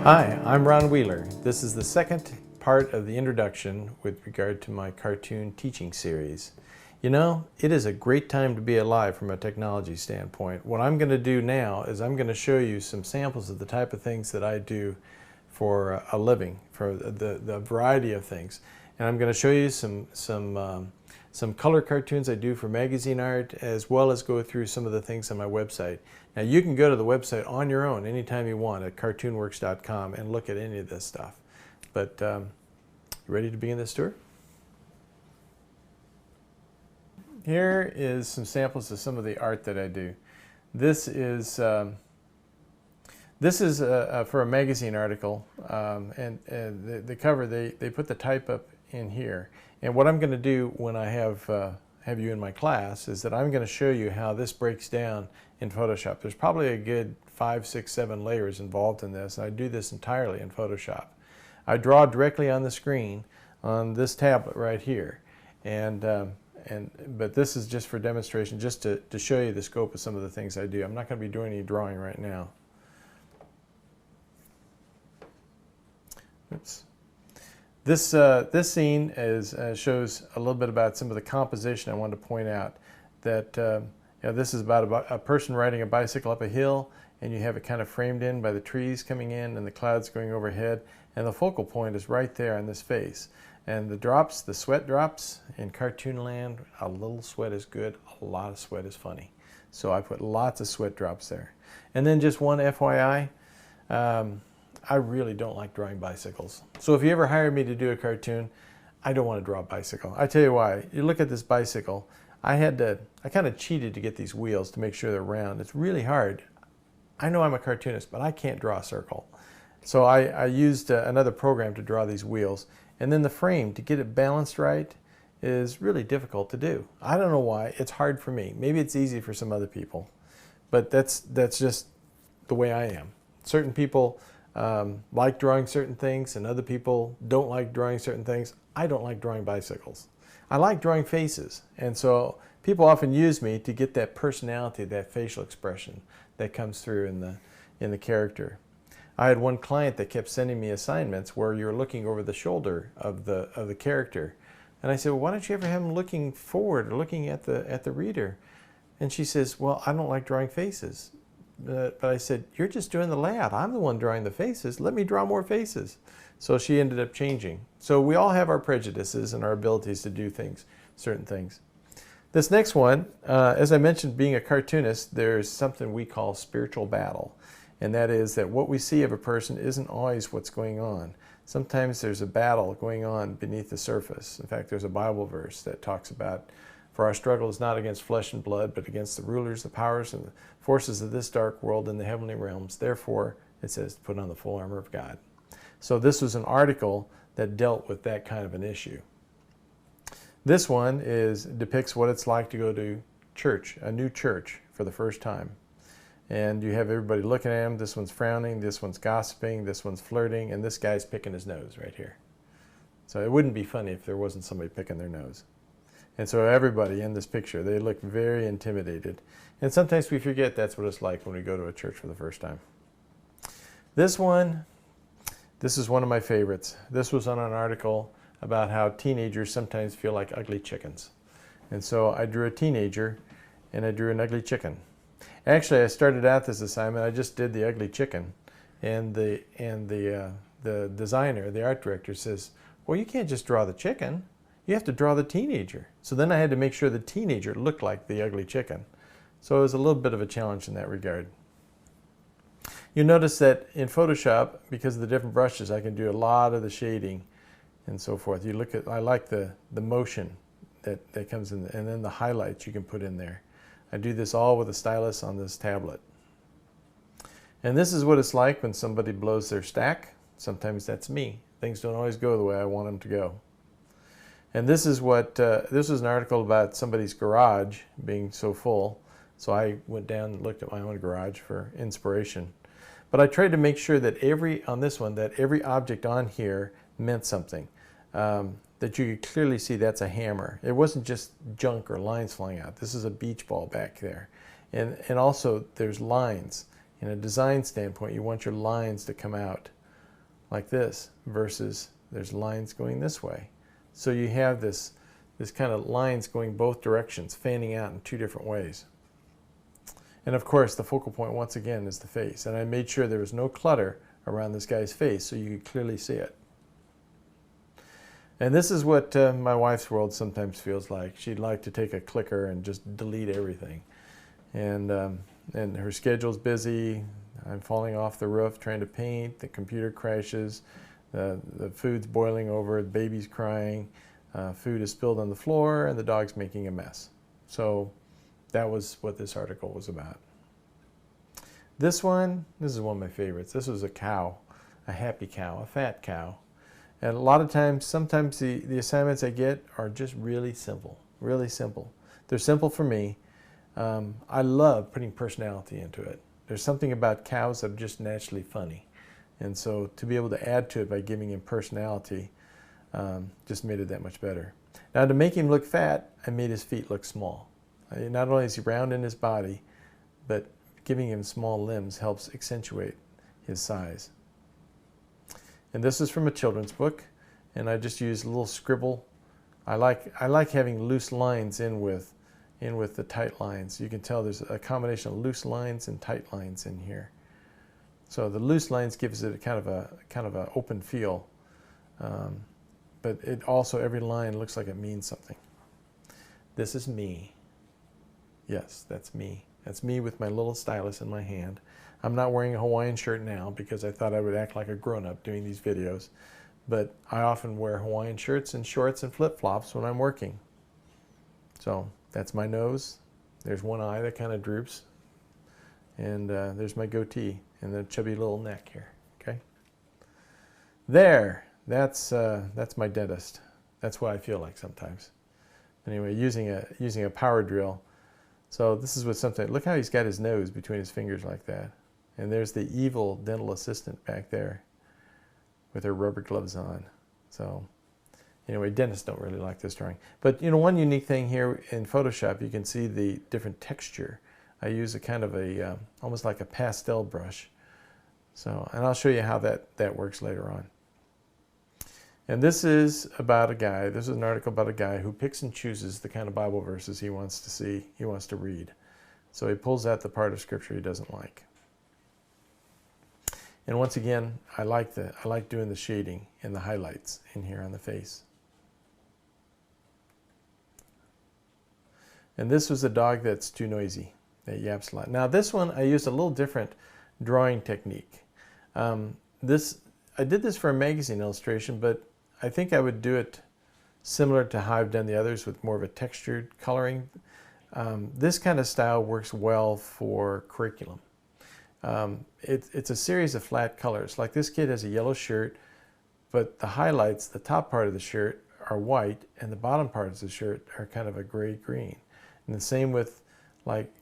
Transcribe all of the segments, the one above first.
Hi, I'm Ron Wheeler. This is the second part of the introduction with regard to my cartoon teaching series. You know, it is a great time to be alive from a technology standpoint. What I'm going to do now is I'm going to show you some samples of the type of things that I do for a living, for the variety of things. And I'm going to show you some color cartoons I do for magazine art, as well as go through some of the things on my website. Now you can go to the website on your own anytime you want at cartoonworks.com and look at any of this stuff. But you ready to begin this tour? Here is some samples of some of the art that I do. This is for a magazine article, and the cover, they put the type up in here. And what I'm going to do when I have you in my class is that I'm going to show you how this breaks down in Photoshop. There's probably a good 5, 6, 7 layers involved in this. I do this entirely in Photoshop. I draw directly on the screen on this tablet right here, but this is just for demonstration, just to show you the scope of some of the things I do. I'm not going to be doing any drawing right now. Oops. This scene shows a little bit about some of the composition. I wanted to point out that this is about a person riding a bicycle up a hill, and you have it kind of framed in by the trees coming in and the clouds going overhead, and the focal point is right there on this face. And the drops, the sweat drops, in cartoon land, a little sweat is good, a lot of sweat is funny. So I put lots of sweat drops there. And then just one FYI, I really don't like drawing bicycles. So if you ever hire me to do a cartoon, I don't want to draw a bicycle. I tell you why. You look at this bicycle, I kind of cheated to get these wheels to make sure they're round. It's really hard. I know I'm a cartoonist, but I can't draw a circle. So I used another program to draw these wheels. And then the frame, to get it balanced right, is really difficult to do. I don't know why. It's hard for me. Maybe it's easy for some other people. But that's just the way I am. Certain people like drawing certain things, and other people don't like drawing certain things. I don't like drawing bicycles. I like drawing faces, and so people often use me to get that personality, that facial expression that comes through in the character. I had one client that kept sending me assignments where you're looking over the shoulder of the character, and I said, well, why don't you ever have them looking forward or looking at the reader? And she says, well, I don't like drawing faces. But I said, you're just doing the layout. I'm the one drawing the faces. Let me draw more faces. So she ended up changing. So we all have our prejudices and our abilities to do things, certain things. This next one, as I mentioned, being a cartoonist, there's something we call spiritual battle. And that is that what we see of a person isn't always what's going on. Sometimes there's a battle going on beneath the surface. In fact, there's a Bible verse that talks about, for our struggle is not against flesh and blood, but against the rulers, the powers, and the forces of this dark world in the heavenly realms. Therefore, it says, put on the full armor of God. So this was an article that dealt with that kind of an issue. This one depicts what it's like to go to church, a new church, for the first time. And you have everybody looking at him. This one's frowning, this one's gossiping, this one's flirting, and this guy's picking his nose right here. So it wouldn't be funny if there wasn't somebody picking their nose. And so everybody in this picture, they look very intimidated. And sometimes we forget that's what it's like when we go to a church for the first time. This is one of my favorites. This was on an article about how teenagers sometimes feel like ugly chickens. And so I drew a teenager, and I drew an ugly chicken. Actually, I started out this assignment, I just did the ugly chicken. And the designer, the art director, says, well, you can't just draw the chicken. You have to draw the teenager. So then I had to make sure the teenager looked like the ugly chicken. So it was a little bit of a challenge in that regard. You notice that in Photoshop, because of the different brushes, I can do a lot of the shading and so forth. You look at, I like the motion that comes in, and then the highlights you can put in there. I do this all with a stylus on this tablet. And this is what it's like when somebody blows their stack. Sometimes that's me. Things don't always go the way I want them to go. And this is this was an article about somebody's garage being so full. So I went down and looked at my own garage for inspiration. But I tried to make sure that every object on here meant something. That you could clearly see that's a hammer. It wasn't just junk or lines flying out. This is a beach ball back there. And also there's lines. In a design standpoint, you want your lines to come out like this versus there's lines going this way. So you have this kind of lines going both directions, fanning out in two different ways. And of course, the focal point once again is the face. And I made sure there was no clutter around this guy's face so you could clearly see it. And this is what my wife's world sometimes feels like. She'd like to take a clicker and just delete everything. And her schedule's busy. I'm falling off the roof trying to paint. The computer crashes. The food's boiling over. The baby's crying. Food is spilled on the floor, and the dog's making a mess. So that was what this article was about. This is one of my favorites. This was a cow, a happy cow, a fat cow. And a lot of times, sometimes the assignments I get are just really simple, really simple. They're simple for me. I love putting personality into it. There's something about cows that are just naturally funny. And so to be able to add to it by giving him personality just made it that much better. Now to make him look fat, I made his feet look small. Not only is he round in his body, but giving him small limbs helps accentuate his size. And this is from a children's book, and I just used a little scribble. I like having loose lines in with the tight lines. You can tell there's a combination of loose lines and tight lines in here. So the loose lines gives it a kind of a open feel, but it also, every line looks like it means something. This is me. Yes, that's me. That's me with my little stylus in my hand. I'm not wearing a Hawaiian shirt now because I thought I would act like a grown-up doing these videos, but I often wear Hawaiian shirts and shorts and flip-flops when I'm working. So that's my nose. There's one eye that kind of droops, and there's my goatee and the chubby little neck here. Okay. There. That's my dentist. That's what I feel like sometimes. Anyway, using a power drill. So this is what something. Look how he's got his nose between his fingers like that. And there's the evil dental assistant back there with her rubber gloves on. So anyway, dentists don't really like this drawing. But one unique thing here in Photoshop, you can see the different texture. I use a kind of a, almost like a pastel brush. So, and I'll show you how that works later on. And this is about a guy, this is an article about a guy who picks and chooses the kind of Bible verses he wants to see, he wants to read. So he pulls out the part of Scripture he doesn't like. And once again, I like doing the shading and the highlights in here on the face. And this was a dog that's too noisy, that yaps a lot. Now this one, I used a little different drawing technique. I did this for a magazine illustration, but I think I would do it similar to how I've done the others with more of a textured coloring. This kind of style works well for curriculum. It's a series of flat colors. Like this kid has a yellow shirt, but the highlights, the top part of the shirt are white, and the bottom parts of the shirt are kind of a gray-green. And the same with like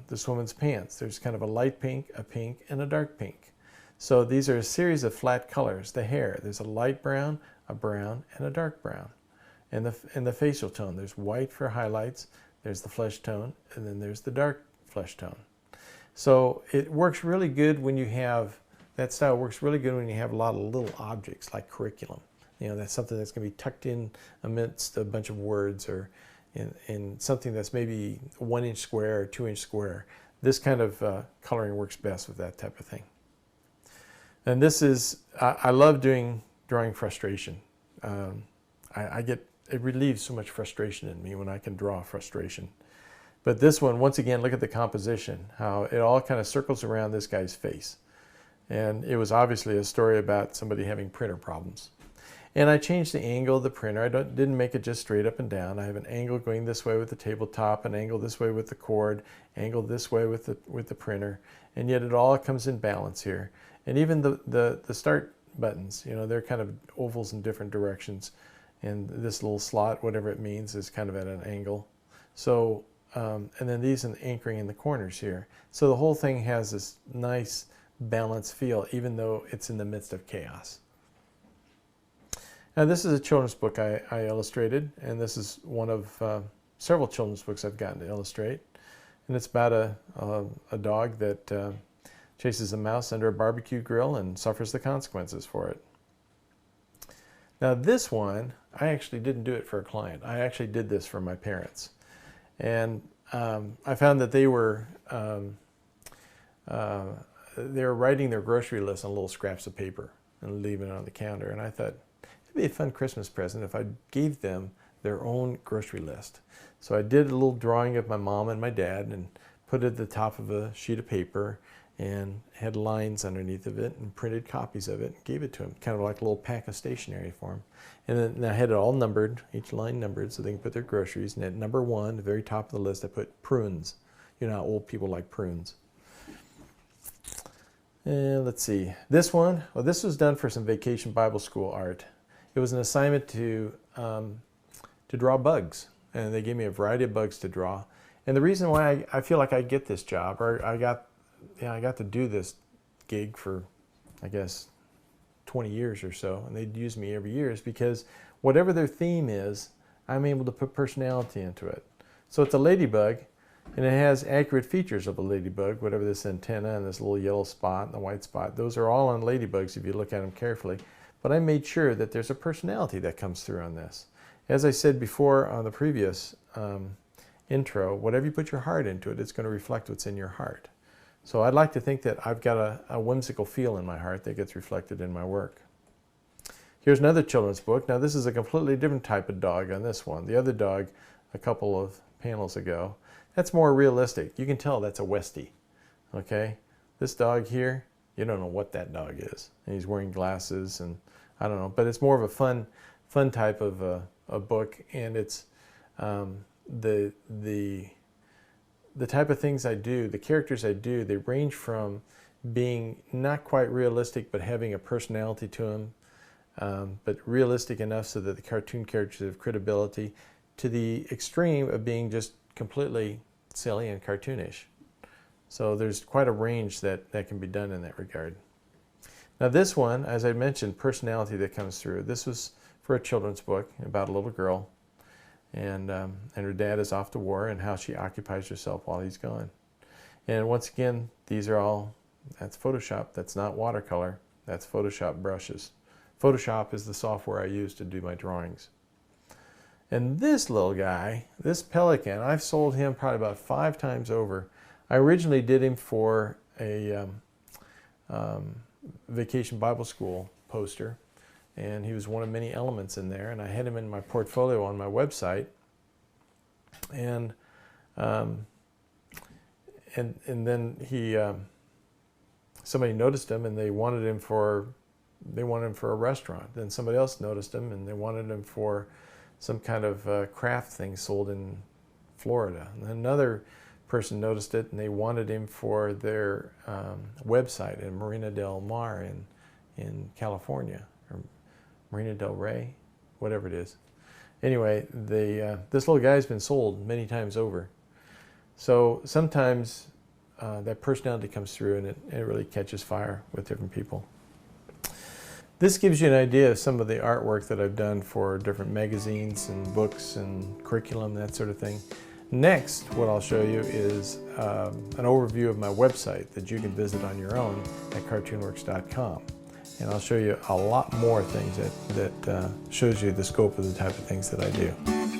this woman's pants. There's kind of a light pink, and a dark pink. So these are a series of flat colors. The hair, there's a light brown, a brown, and a dark brown. And the facial tone, there's white for highlights, there's the flesh tone, and then there's the dark flesh tone. So it works really good when you have, that style works really good when you have a lot of little objects like curriculum. That's something that's going to be tucked in amidst a bunch of words, or in something that's maybe 1 inch square or 2 inch square. This kind of coloring works best with that type of thing. And this is, I love drawing frustration. It relieves so much frustration in me when I can draw frustration. But this one, once again, look at the composition, how it all kind of circles around this guy's face. And it was obviously a story about somebody having printer problems. And I changed the angle of the printer. I didn't make it just straight up and down. I have an angle going this way with the tabletop, an angle this way with the cord, angle this way with the printer, and yet it all comes in balance here. And even the start buttons, they're kind of ovals in different directions, and this little slot, whatever it means, is kind of at an angle. So, and then these anchoring in the corners here. So the whole thing has this nice balanced feel, even though it's in the midst of chaos. Now this is a children's book I illustrated, and this is one of several children's books I've gotten to illustrate. And it's about a dog that chases a mouse under a barbecue grill and suffers the consequences for it. Now this one, I actually didn't do it for a client. I actually did this for my parents. And I found that they were writing their grocery list on little scraps of paper and leaving it on the counter. And I thought, it'd be a fun Christmas present if I gave them their own grocery list. So I did a little drawing of my mom and my dad and put it at the top of a sheet of paper and had lines underneath of it and printed copies of it and gave it to them, kind of like a little pack of stationery for them. And then I had it all numbered, each line numbered, so they can put their groceries. And at number 1, the very top of the list, I put prunes. You know how old people like prunes. And let's see, this one, well, this was done for some Vacation Bible School art. It was an assignment to draw bugs, and they gave me a variety of bugs to draw. And the reason why I feel like I get this job, or I got to do this gig for, I guess, 20 years or so, and they'd use me every year, is because whatever their theme is, I'm able to put personality into it. So it's a ladybug, and it has accurate features of a ladybug, whatever this antenna and this little yellow spot and the white spot. Those are all on ladybugs if you look at them carefully. But I made sure that there's a personality that comes through on this. As I said before on the previous intro, whatever you put your heart into it, it's going to reflect what's in your heart. So I'd like to think that I've got a whimsical feel in my heart that gets reflected in my work. Here's another children's book. Now this is a completely different type of dog on this one. The other dog, a couple of panels ago, that's more realistic. You can tell that's a Westie, okay? This dog here, you don't know what that dog is. And he's wearing glasses and I don't know, but it's more of a fun type of a book, and it's the type of things I do, the characters I do, they range from being not quite realistic but having a personality to them, but realistic enough so that the cartoon characters have credibility, to the extreme of being just completely silly and cartoonish. So there's quite a range that can be done in that regard. Now this one, as I mentioned, personality that comes through. This was for a children's book about a little girl, and her dad is off to war and how she occupies herself while he's gone. And once again, these are all, that's Photoshop, that's not watercolor, that's Photoshop brushes. Photoshop is the software I use to do my drawings. And this little guy, this pelican, I've sold him probably about 5 times over. I originally did him for a Vacation Bible School poster, and he was one of many elements in there, and I had him in my portfolio on my website, and then he somebody noticed him and they wanted him for a restaurant. Then somebody else noticed him and they wanted him for some kind of craft thing sold in Florida. And another person noticed it and they wanted him for their website in Marina del Mar in California, or Marina del Rey, whatever it is. Anyway, this little guy's been sold many times over. So sometimes that personality comes through and it really catches fire with different people. This gives you an idea of some of the artwork that I've done for different magazines and books and curriculum, that sort of thing. Next, what I'll show you is an overview of my website that you can visit on your own at cartoonworks.com. And I'll show you a lot more things that shows you the scope of the type of things that I do.